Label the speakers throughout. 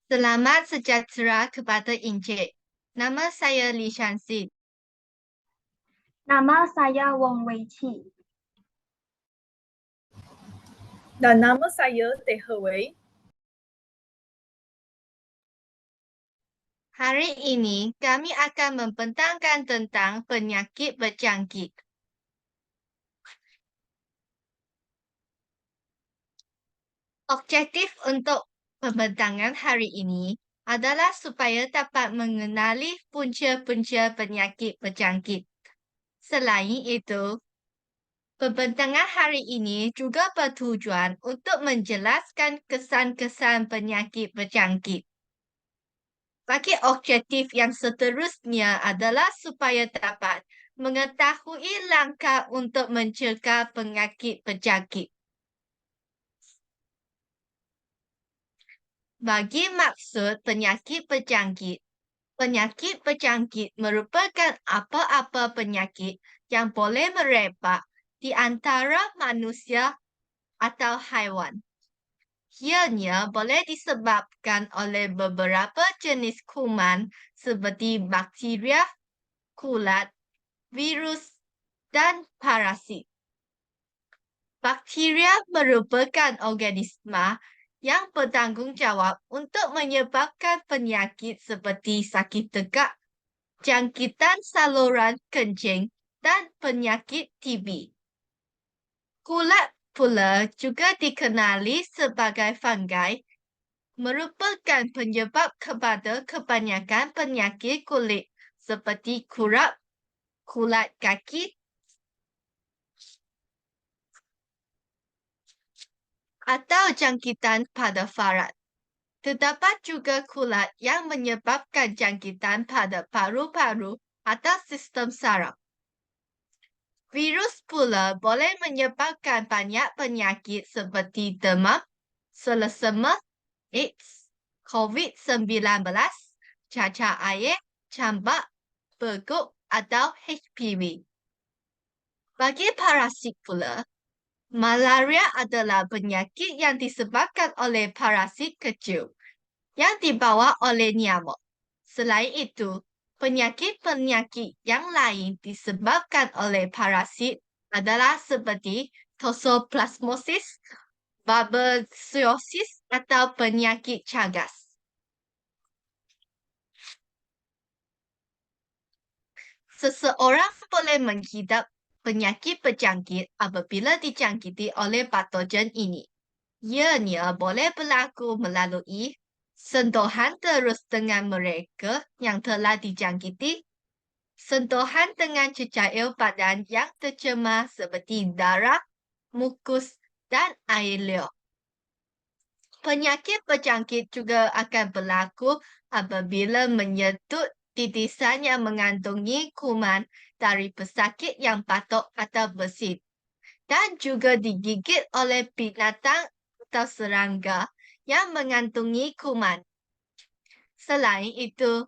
Speaker 1: Selamat sejahtera kepada Encik. Nama saya Lee Shansin.
Speaker 2: Nama saya Wong Wei Chi.
Speaker 3: Dan nama saya Teh He Wei.
Speaker 1: Hari ini kami akan membentangkan tentang penyakit berjangkit. Objektif untuk pembentangan hari ini adalah supaya dapat mengenali punca-punca penyakit berjangkit. Selain itu, pembentangan hari ini juga bertujuan untuk menjelaskan kesan-kesan penyakit berjangkit. Bagi objektif yang seterusnya adalah supaya dapat mengetahui langkah untuk mencegah penyakit berjangkit. Bagi maksud penyakit berjangkit merupakan apa-apa penyakit yang boleh merebak di antara manusia atau haiwan. Ianya boleh disebabkan oleh beberapa jenis kuman seperti bakteria, kulat, virus, dan parasit. Bakteria merupakan organisma yang bertanggungjawab untuk menyebabkan penyakit seperti sakit tegak, jangkitan saluran kencing, dan penyakit TB. Kulat pula juga dikenali sebagai fungi, merupakan penyebab kepada kebanyakan penyakit kulit seperti kurap, kulat kaki, atau jangkitan pada farat. Terdapat juga kulat yang menyebabkan jangkitan pada paru-paru atau sistem saraf. Virus pula boleh menyebabkan banyak penyakit seperti demam, selesema, AIDS, COVID-19, cacar air, campak, berguk atau HPV. Bagi parasit pula, malaria adalah penyakit yang disebabkan oleh parasit kecil yang dibawa oleh nyamuk. Selain itu, penyakit-penyakit yang lain disebabkan oleh parasit adalah seperti toxoplasmosis, babesiosis atau penyakit Chagas. Seseorang boleh menghidap penyakit berjangkit apabila dijangkiti oleh patogen ini. Ianya boleh berlaku melalui sentuhan terus dengan mereka yang telah dijangkiti, sentuhan dengan cecair badan yang tercemar seperti darah, mukus, dan air liur. Penyakit berjangkit juga akan berlaku apabila menyetut titisan yang mengandungi kuman dari pesakit yang batuk atau bersin dan juga digigit oleh binatang atau serangga yang mengandungi kuman. Selain itu,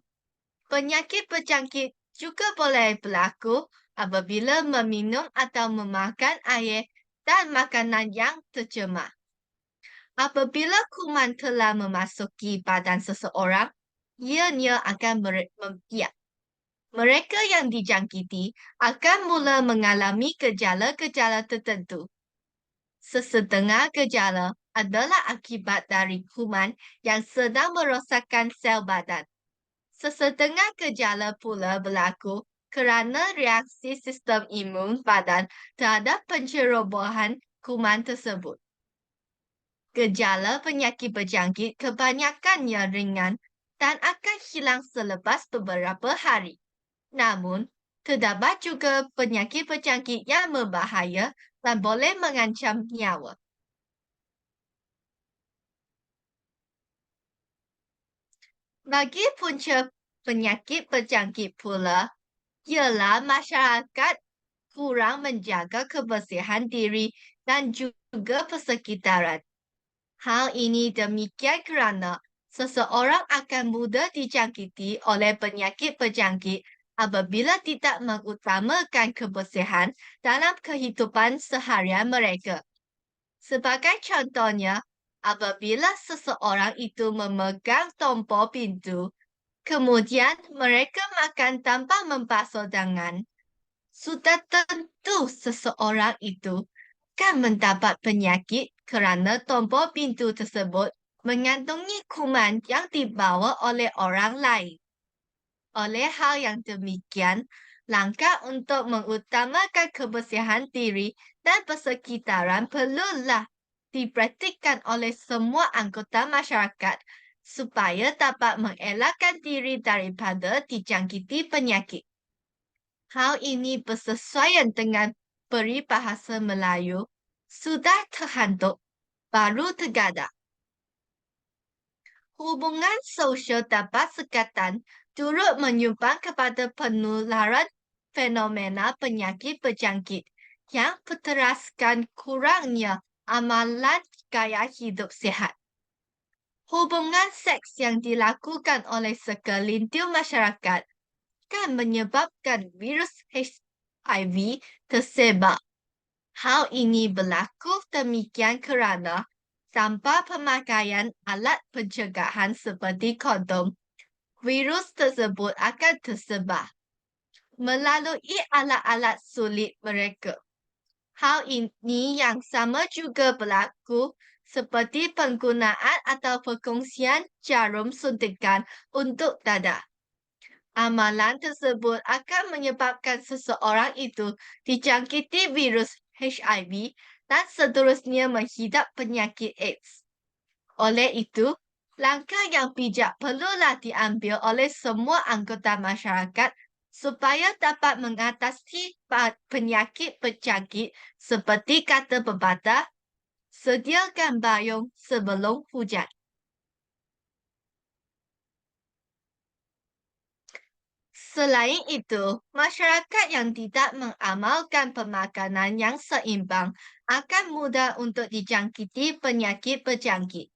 Speaker 1: penyakit berjangkit juga boleh berlaku apabila meminum atau memakan air dan makanan yang tercemar. Apabila kuman telah memasuki badan seseorang, ianya akan membiak. Mereka yang dijangkiti akan mula mengalami gejala-gejala tertentu. Sesetengah gejala adalah akibat dari kuman yang sedang merosakkan sel badan. Sesetengah gejala pula berlaku kerana reaksi sistem imun badan terhadap pencerobohan kuman tersebut. Gejala penyakit berjangkit kebanyakannya ringan dan akan hilang selepas beberapa hari. Namun, terdapat juga penyakit berjangkit yang berbahaya dan boleh mengancam nyawa. Bagi punca penyakit berjangkit pula, ialah masyarakat kurang menjaga kebersihan diri dan juga persekitaran. Hal ini demikian kerana seseorang akan mudah dijangkiti oleh penyakit berjangkit apabila tidak mengutamakan kebersihan dalam kehidupan seharian mereka. Sebagai contohnya, Apabila seseorang itu memegang tombol pintu, kemudian mereka makan tanpa membasuh tangan, sudah tentu seseorang itu akan mendapat penyakit kerana tombol pintu tersebut mengandungi kuman yang dibawa oleh orang lain. Oleh hal yang demikian, langkah untuk mengutamakan kebersihan diri dan persekitaran perlulah dipraktikkan oleh semua anggota masyarakat supaya dapat mengelakkan diri daripada dijangkiti penyakit. Hal ini bersesuaian dengan peribahasa Melayu, sudah terhantuk, baru tergadak. Hubungan sosial dapat sekatan turut menyumbang kepada penularan fenomena penyakit berjangkit yang berteraskan kurangnya amalan gaya hidup sihat. Hubungan seks yang dilakukan oleh segelintir masyarakat kan menyebabkan virus HIV tersebar. Hal ini berlaku demikian kerana tanpa pemakaian alat pencegahan seperti kondom, virus tersebut akan tersebar melalui alat-alat sulit mereka. Hal ini yang sama juga berlaku seperti penggunaan atau perkongsian jarum suntikan untuk dada. Amalan tersebut akan menyebabkan seseorang itu dijangkiti virus HIV dan seterusnya menghidap penyakit AIDS. Oleh itu, langkah yang bijak perlulah diambil oleh semua anggota masyarakat supaya dapat mengatasi penyakit berjangkit seperti kata pepatah, sediakan payung sebelum hujan. Selain itu, masyarakat yang tidak mengamalkan pemakanan yang seimbang akan mudah untuk dijangkiti penyakit berjangkit.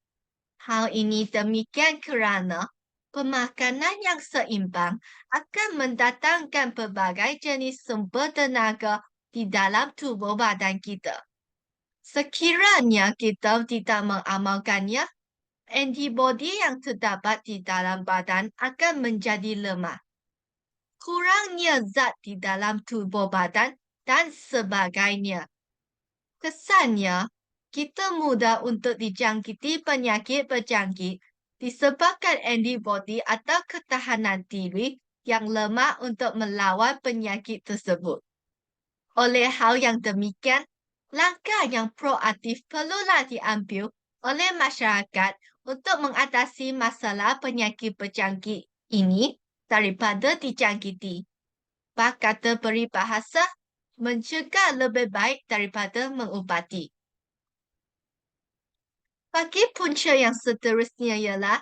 Speaker 1: Hal ini demikian kerana pemakanan yang seimbang akan mendatangkan pelbagai jenis sumber tenaga di dalam tubuh badan kita. Sekiranya kita tidak mengamalkannya, antibodi yang terdapat di dalam badan akan menjadi lemah. Kurangnya zat di dalam tubuh badan dan sebagainya. Kesannya, kita mudah untuk dijangkiti penyakit berjangkit disebabkan antibodi atau ketahanan diri yang lemah untuk melawan penyakit tersebut. Oleh hal yang demikian, langkah yang proaktif perlulah diambil oleh masyarakat untuk mengatasi masalah penyakit berjangkit ini daripada dijangkiti. Kata peribahasa, mencegah lebih baik daripada mengubati. Bagi punca yang seterusnya ialah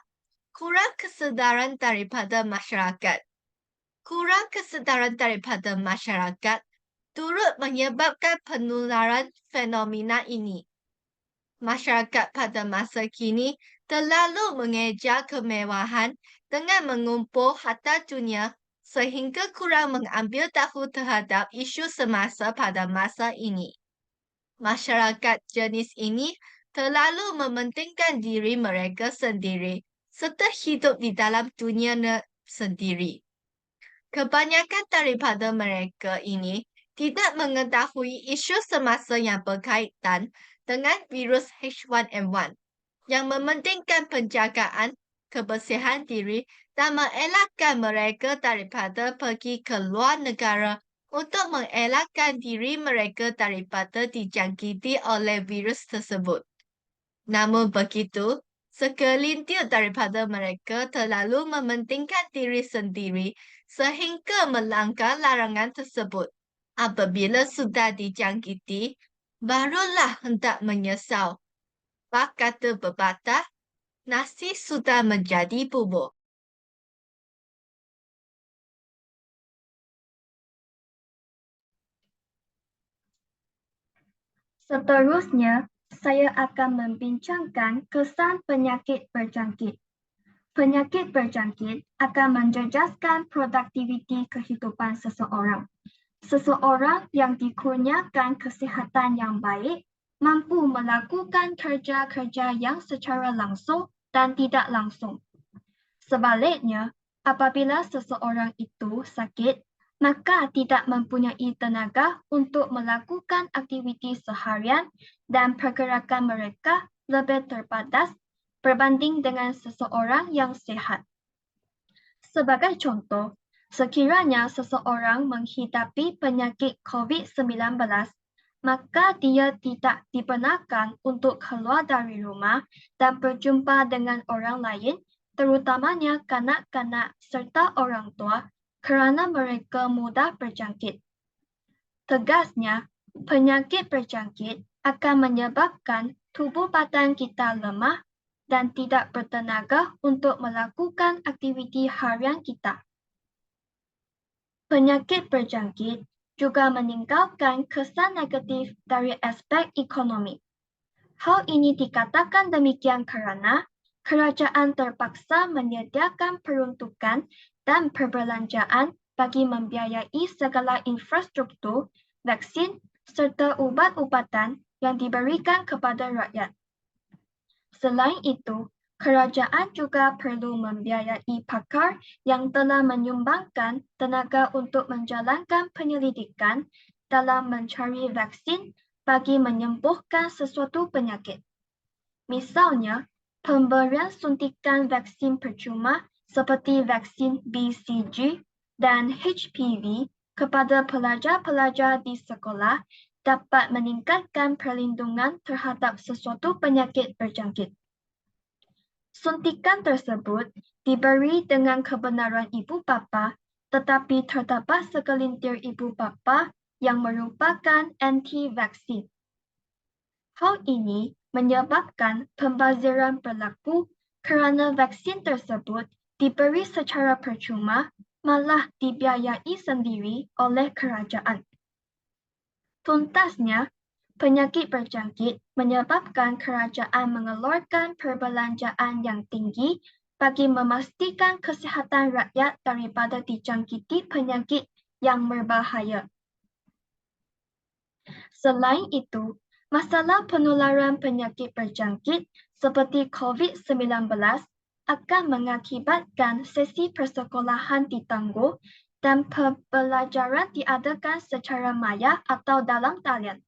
Speaker 1: kurang kesedaran daripada masyarakat. Kurang kesedaran daripada masyarakat turut menyebabkan penularan fenomena ini. Masyarakat pada masa kini terlalu mengejar kemewahan dengan mengumpul harta dunia sehingga kurang mengambil tahu terhadap isu semasa pada masa ini. Masyarakat jenis ini terlalu mementingkan diri mereka sendiri serta hidup di dalam dunia sendiri. Kebanyakan daripada mereka ini tidak mengetahui isu semasa yang berkaitan dengan virus H1N1 yang mementingkan penjagaan kebersihan diri dan mengelakkan mereka daripada pergi ke luar negara untuk mengelakkan diri mereka daripada dijangkiti oleh virus tersebut. Namun begitu, segelintir daripada mereka terlalu mementingkan diri sendiri sehingga melanggar larangan tersebut. Apabila sudah dijangkiti, barulah hendak menyesal. Kata pepatah, nasi sudah menjadi bubur.
Speaker 2: Seterusnya, saya akan membincangkan kesan penyakit berjangkit. Penyakit berjangkit akan menjejaskan produktiviti kehidupan seseorang. Seseorang yang dikurniakan kesihatan yang baik mampu melakukan kerja-kerja yang secara langsung dan tidak langsung. Sebaliknya, apabila seseorang itu sakit, maka tidak mempunyai tenaga untuk melakukan aktiviti seharian dan pergerakan mereka lebih terbatas berbanding dengan seseorang yang sihat. Sebagai contoh, sekiranya seseorang menghidapi penyakit COVID-19, maka dia tidak dibenarkan untuk keluar dari rumah dan berjumpa dengan orang lain, terutamanya kanak-kanak serta orang tua, kerana mereka mudah berjangkit. Tegasnya, penyakit berjangkit akan menyebabkan tubuh badan kita lemah dan tidak bertenaga untuk melakukan aktiviti harian kita. Penyakit berjangkit juga meninggalkan kesan negatif dari aspek ekonomi. Hal ini dikatakan demikian kerana kerajaan terpaksa menyediakan peruntukan dan perbelanjaan bagi membiayai segala infrastruktur, vaksin serta ubat-ubatan yang diberikan kepada rakyat. Selain itu, kerajaan juga perlu membiayai pakar yang telah menyumbangkan tenaga untuk menjalankan penyelidikan dalam mencari vaksin bagi menyembuhkan sesuatu penyakit. Misalnya, pemberian suntikan vaksin percuma seperti vaksin BCG dan HPV kepada pelajar-pelajar di sekolah dapat meningkatkan perlindungan terhadap sesuatu penyakit berjangkit. Suntikan tersebut diberi dengan kebenaran ibu bapa, tetapi terdapat segelintir ibu bapa yang merupakan anti-vaksin. Hal ini menyebabkan pembaziran berlaku kerana vaksin tersebut diberi secara percuma, malah dibiayai sendiri oleh kerajaan. Tuntasnya, penyakit berjangkit menyebabkan kerajaan mengeluarkan perbelanjaan yang tinggi bagi memastikan kesihatan rakyat daripada dijangkiti penyakit yang berbahaya. Selain itu, masalah penularan penyakit berjangkit seperti COVID-19 akan mengakibatkan sesi persekolahan ditangguh dan pembelajaran diadakan secara maya atau dalam talian.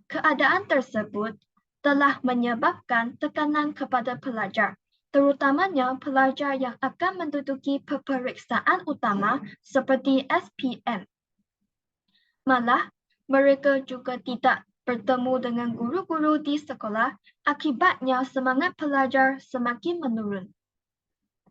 Speaker 2: Keadaan tersebut telah menyebabkan tekanan kepada pelajar, terutamanya pelajar yang akan menduduki peperiksaan utama seperti SPM. Malah, mereka juga tidak bertemu dengan guru-guru di sekolah, akibatnya semangat pelajar semakin menurun.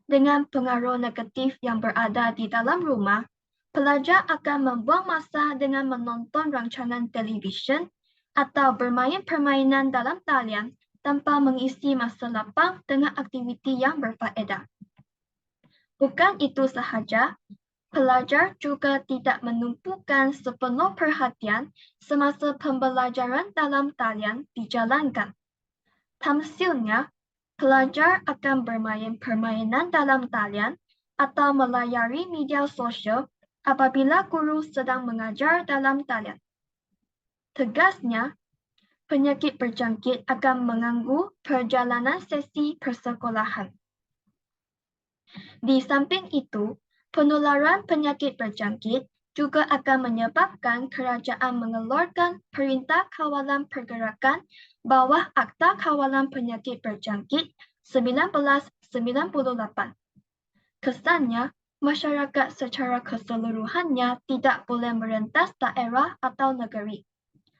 Speaker 2: Dengan pengaruh negatif yang berada di dalam rumah, pelajar akan membuang masa dengan menonton rancangan televisyen atau bermain permainan dalam talian tanpa mengisi masa lapang dengan aktiviti yang berfaedah. Bukan itu sahaja, pelajar juga tidak menumpukan sepenuh perhatian semasa pembelajaran dalam talian dijalankan. Tamsilnya, pelajar akan bermain permainan dalam talian atau melayari media sosial apabila guru sedang mengajar dalam talian. Tegasnya, penyakit berjangkit akan mengganggu perjalanan sesi persekolahan. Di samping itu, penularan penyakit berjangkit juga akan menyebabkan kerajaan mengeluarkan Perintah Kawalan Pergerakan bawah Akta Kawalan Penyakit Berjangkit 1998. Kesannya, masyarakat secara keseluruhannya tidak boleh merentas daerah atau negeri.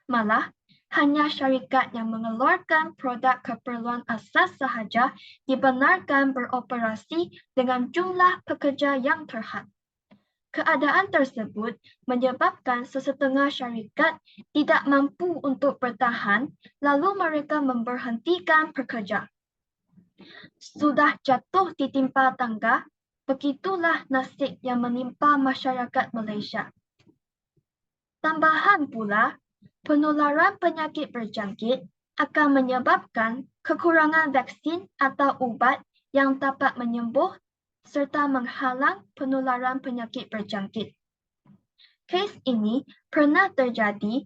Speaker 2: Malah, hanya syarikat yang mengeluarkan produk keperluan asas sahaja dibenarkan beroperasi dengan jumlah pekerja yang terhad. Keadaan tersebut menyebabkan sesetengah syarikat tidak mampu untuk bertahan, lalu mereka memberhentikan pekerja. Sudah jatuh ditimpa tangga, begitulah nasib yang menimpa masyarakat Malaysia. Tambahan pula, penularan penyakit berjangkit akan menyebabkan kekurangan vaksin atau ubat yang dapat menyembuh serta menghalang penularan penyakit berjangkit. Kes ini pernah terjadi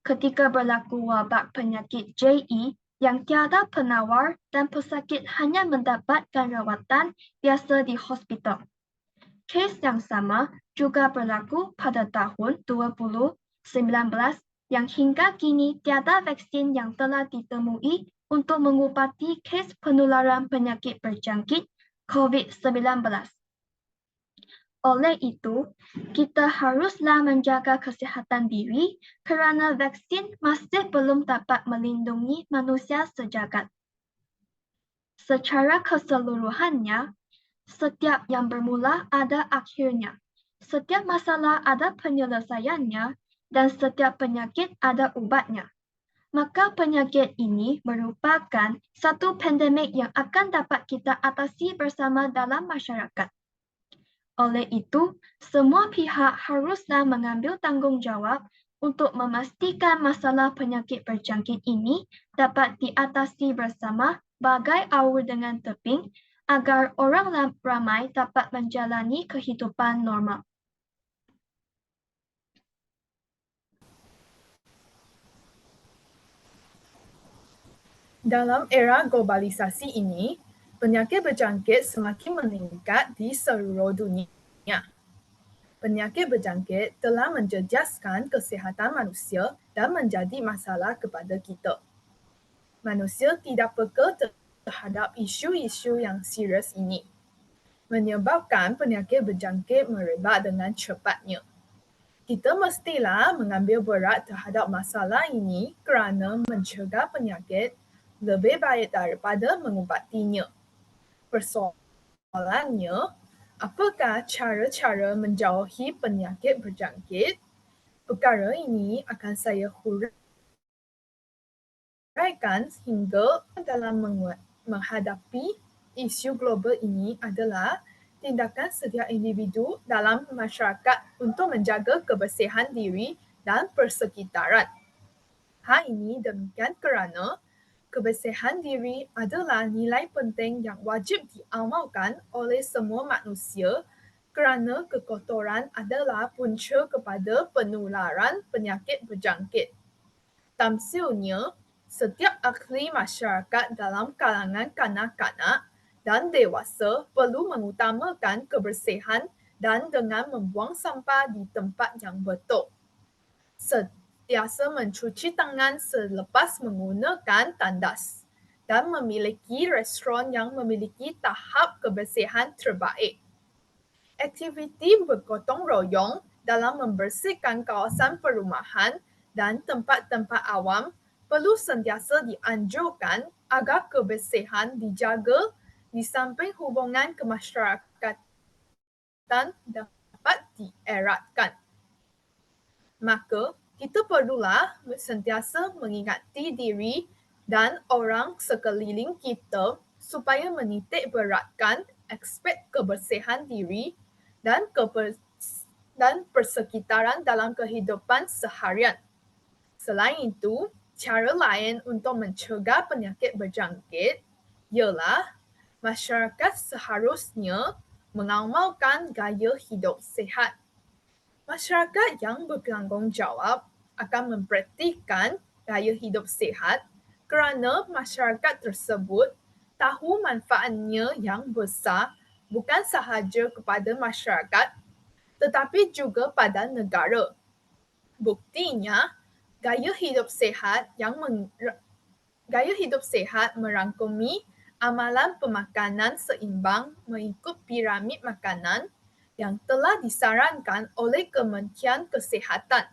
Speaker 2: ketika berlaku wabak penyakit JE yang tiada penawar dan pesakit hanya mendapatkan rawatan biasa di hospital. Kes yang sama juga berlaku pada tahun 2019 yang hingga kini tiada vaksin yang telah ditemui untuk mengubati kes penularan penyakit berjangkit COVID-19. Oleh itu, kita haruslah menjaga kesihatan diri kerana vaksin masih belum dapat melindungi manusia sejagat. Secara keseluruhannya, setiap yang bermula ada akhirnya. Setiap masalah ada penyelesaiannya dan setiap penyakit ada ubatnya. Maka penyakit ini merupakan satu pandemik yang akan dapat kita atasi bersama dalam masyarakat. Oleh itu, semua pihak haruslah mengambil tanggungjawab untuk memastikan masalah penyakit berjangkit ini dapat diatasi bersama bagai aur dengan teping agar orang ramai dapat menjalani kehidupan normal.
Speaker 3: Dalam era globalisasi ini, penyakit berjangkit semakin meningkat di seluruh dunia. Penyakit berjangkit telah menjejaskan kesihatan manusia dan menjadi masalah kepada kita. Manusia tidak peka terhadap isu-isu yang serius ini, menyebabkan penyakit berjangkit merebak dengan cepatnya. Kita mestilah mengambil berat terhadap masalah ini kerana mencegah penyakit lebih baik daripada mengubatinya. Persoalannya, apakah cara-cara menjauhi penyakit berjangkit? Perkara ini akan saya huraikan hingga dalam menghadapi isu global ini adalah tindakan setiap individu dalam masyarakat untuk menjaga kebersihan diri dan persekitaran. Hal ini demikian kerana kebersihan diri adalah nilai penting yang wajib diamalkan oleh semua manusia kerana kekotoran adalah punca kepada penularan penyakit berjangkit. Tamsilnya, setiap ahli masyarakat dalam kalangan kanak-kanak dan dewasa perlu mengutamakan kebersihan dan dengan membuang sampah di tempat yang betul. Sentiasa mencuci tangan selepas menggunakan tandas dan memiliki restoran yang memiliki tahap kebersihan terbaik. Aktiviti bergotong royong dalam membersihkan kawasan perumahan dan tempat-tempat awam perlu sentiasa dianjurkan agar kebersihan dijaga di samping hubungan kemasyarakatan dapat dieratkan. Maka, kita perlulah sentiasa mengingati diri dan orang sekeliling kita supaya menitik beratkan aspek kebersihan diri dan persekitaran dalam kehidupan seharian. Selain itu, cara lain untuk mencegah penyakit berjangkit ialah masyarakat seharusnya mengamalkan gaya hidup sihat. Masyarakat yang bertanggungjawab akan mempraktikkan gaya hidup sihat kerana masyarakat tersebut tahu manfaatnya yang besar bukan sahaja kepada masyarakat tetapi juga pada negara. Buktinya, gaya hidup sihat merangkumi amalan pemakanan seimbang mengikut piramid makanan yang telah disarankan oleh Kementerian Kesihatan.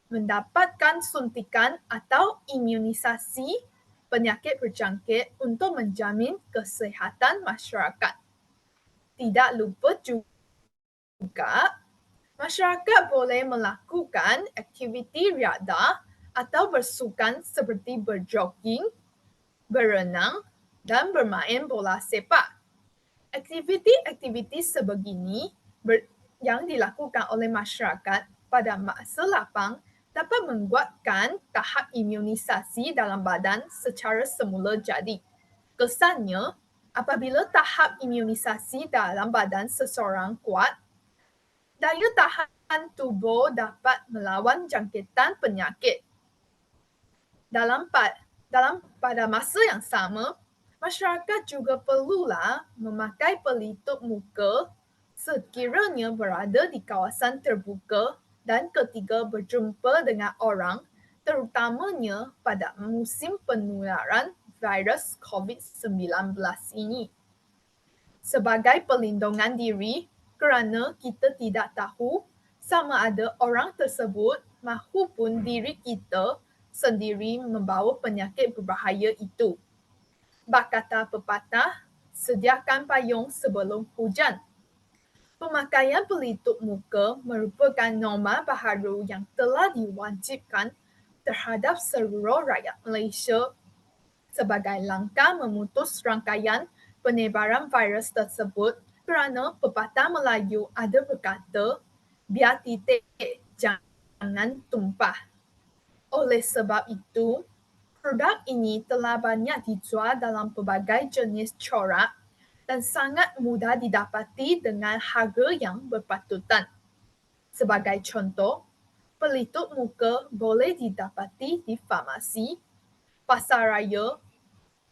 Speaker 3: Mendapatkan suntikan atau imunisasi penyakit berjangkit untuk menjamin kesihatan masyarakat. Tidak lupa juga, masyarakat boleh melakukan aktiviti riadah atau bersukan seperti berjogging, berenang dan bermain bola sepak. Aktiviti-aktiviti sebegini yang dilakukan oleh masyarakat pada masa lapang dapat menguatkan tahap imunisasi dalam badan secara semula jadi. Kesannya, apabila tahap imunisasi dalam badan seseorang kuat, daya tahan tubuh dapat melawan jangkitan penyakit. Pada masa yang sama, masyarakat juga perlulah memakai pelitup muka sekiranya berada di kawasan terbuka dan ketika berjumpa dengan orang, terutamanya pada musim penularan virus COVID-19 ini. Sebagai perlindungan diri, kerana kita tidak tahu sama ada orang tersebut mahupun diri kita sendiri membawa penyakit berbahaya itu. Bak kata pepatah, sediakan payung sebelum hujan. Pemakaian pelitup muka merupakan norma baharu yang telah diwajibkan terhadap seluruh rakyat Malaysia sebagai langkah memutus rangkaian penyebaran virus tersebut kerana pepatah Melayu ada berkata, biar titik jangan tumpah. Oleh sebab itu, produk ini telah banyak dijual dalam pelbagai jenis corak dan sangat mudah didapati dengan harga yang berpatutan. Sebagai contoh, pelitup muka boleh didapati di farmasi, pasar raya,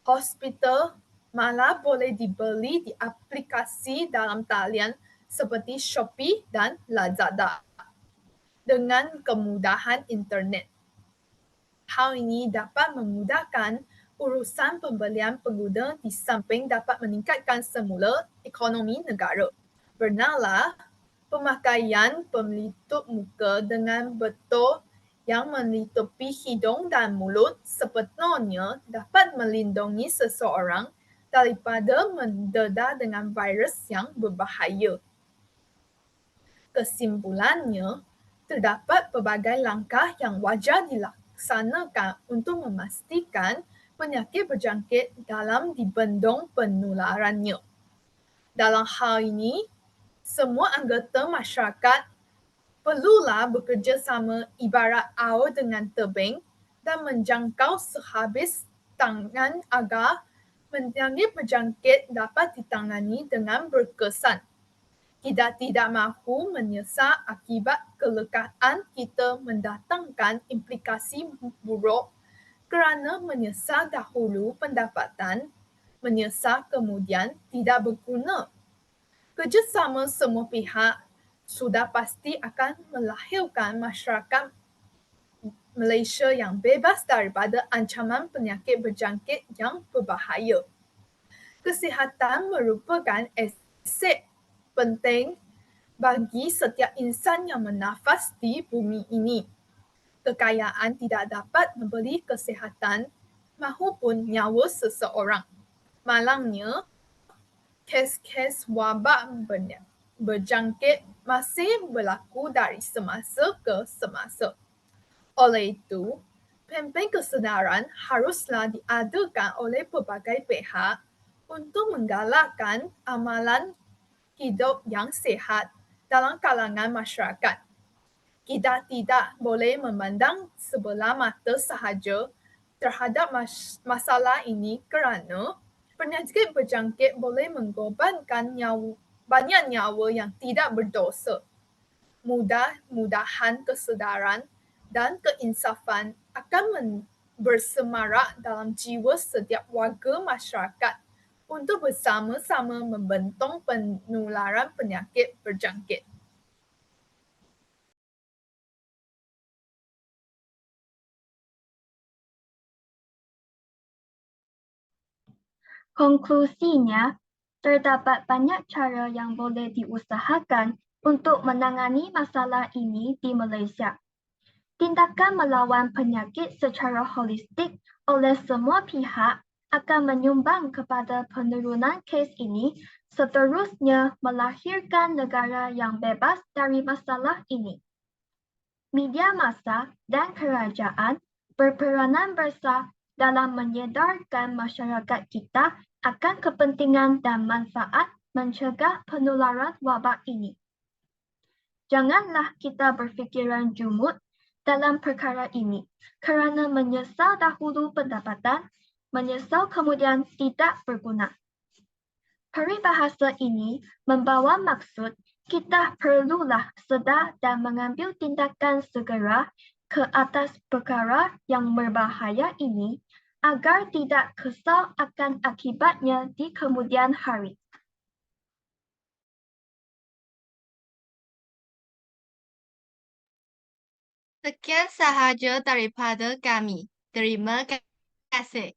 Speaker 3: hospital, malah boleh dibeli di aplikasi dalam talian seperti Shopee dan Lazada dengan kemudahan internet. Hal ini dapat memudahkan urusan pembelian pengguna di samping dapat meningkatkan semula ekonomi negara. Benarlah, pemakaian pelitup muka dengan betul yang melitupi hidung dan mulut sepenuhnya dapat melindungi seseorang daripada mendedah dengan virus yang berbahaya. Kesimpulannya, terdapat pelbagai langkah yang wajar dilaksanakan untuk memastikan penyakit berjangkit dalam dibendung penularannya. Dalam hal ini, semua anggota masyarakat perlulah bekerjasama ibarat aur dengan tebing dan menjangkau sehabis tangan agar penyakit berjangkit dapat ditangani dengan berkesan. Kita tidak mahu menyesal akibat kelelahan kita mendatangkan implikasi buruk kerana menyesal dahulu pendapatan, menyesal kemudian tidak berguna. Kerjasama semua pihak sudah pasti akan melahirkan masyarakat Malaysia yang bebas daripada ancaman penyakit berjangkit yang berbahaya. Kesihatan merupakan aset penting bagi setiap insan yang bernafas di bumi ini. Kekayaan tidak dapat membeli kesihatan mahupun nyawa seseorang. Malangnya, kes-kes wabak berjangkit masih berlaku dari semasa ke semasa. Oleh itu, kempen kesedaran haruslah diadakan oleh pelbagai pihak untuk menggalakkan amalan hidup yang sihat dalam kalangan masyarakat. Kita tidak boleh memandang sebelah mata sahaja terhadap masalah ini kerana penyakit berjangkit boleh mengorbankan banyak nyawa yang tidak berdosa. Mudah-mudahan kesedaran dan keinsafan akan bersemarak dalam jiwa setiap warga masyarakat untuk bersama-sama membentang penularan penyakit berjangkit.
Speaker 2: Konklusinya, terdapat banyak cara yang boleh diusahakan untuk menangani masalah ini di Malaysia. Tindakan melawan penyakit secara holistik oleh semua pihak akan menyumbang kepada penurunan kes ini, seterusnya melahirkan negara yang bebas dari masalah ini. Media massa dan kerajaan berperanan besar dalam menyedarkan masyarakat kita akan kepentingan dan manfaat mencegah penularan wabak ini. Janganlah kita berfikiran jumud dalam perkara ini kerana menyesal dahulu pendapatan, menyesal kemudian tidak berguna. Peribahasa ini membawa maksud Kita perlulah sedar dan mengambil tindakan segera ke atas perkara yang berbahaya ini agar tidak kesal akan akibatnya di kemudian hari.
Speaker 1: Sekian sahaja daripada kami. Terima kasih.